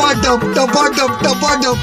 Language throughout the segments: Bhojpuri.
टपाटप टपाटप टपाटप।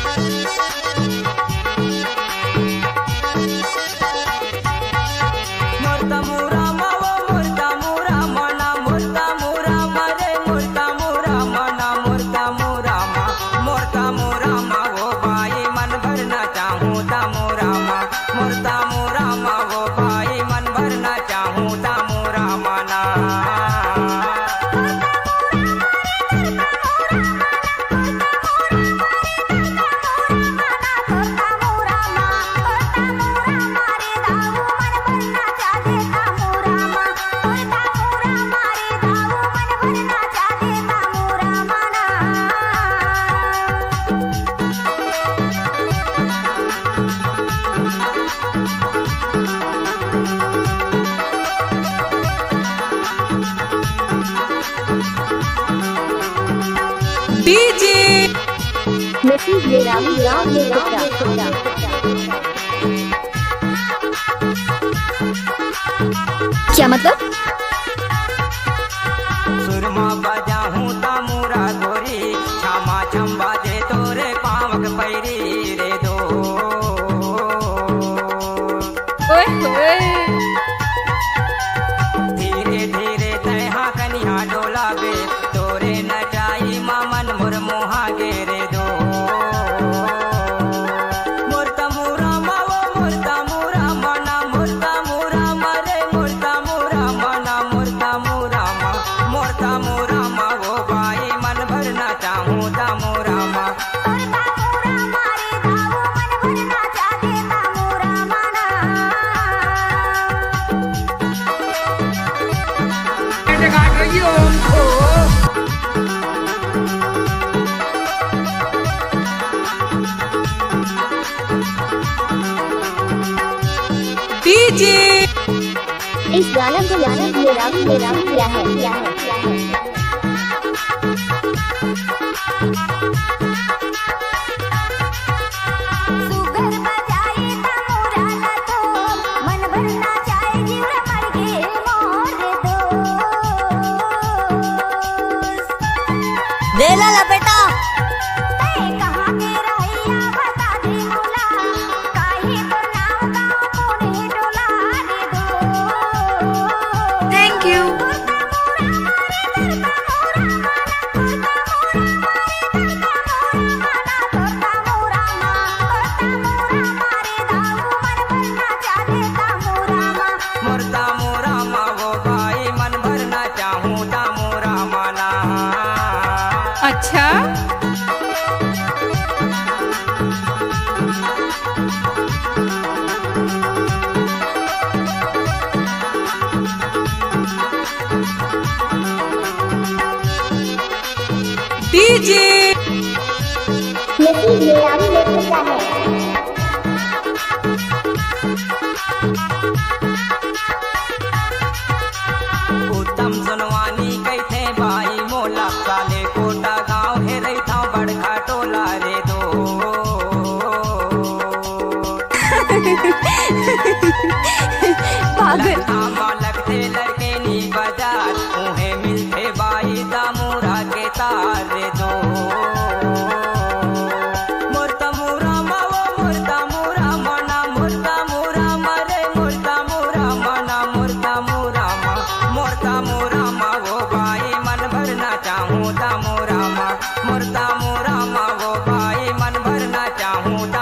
डीजे नसीब ये राम राम ने खुदा क्या मतलब? सुरमा बजा हूँ तामुरा गोरी छामा छम बाजे तोरे पावक पैरी रे दो। धीरे धीरे तैहा कनिया डोला बे तोरे नचाई मामन मुरमुहा गे रे दो। मुर्ता मुरा मावो मुर्ता मुरा मना मुर्ता मुरा मरे मुर्ता मुरा मना मुर्ता मुरा मा मुर्ता मुरा मा वो बाई मन भरना चाहूँ ता मुरा मा। डीजे इस गाना को नसीब ये राम क्या है क्या है क्या है? सुगर बजाई तामुरा लतो मन भरना चाहे जीवर मर के मोर दो। ले ला बेटा तै कहाँ के रहिया बता दे मुला काहे तो नाम गाँव पुणे डोला रे दो। Thank you. मुर्ता मुरा मा वो बाई मन भरना चाहूँ ता मुरा माना। अच्छा डीजे नसीब ये राम खुदा है। उत्तम सुनवानी कैथे बाई मोला काले कोटा गाँव हे रही था बड़का टोला रे दो। पागल बालक थे लड़के नी बाजार उन्हें मिलते बाई दामुरा के तार रे दो। मुर्ता मुरा मावो मुर्ता मुरा मना मुर्ता मुरा मरे मुर्ता मुरा मना मुर्ता मुरा मा मुर्ता मुरा मा वो बाई मन भरना चाहूँ ता मुरा मा मुर्ता मुरा मा वो बाई मन भरना चाहूँ ता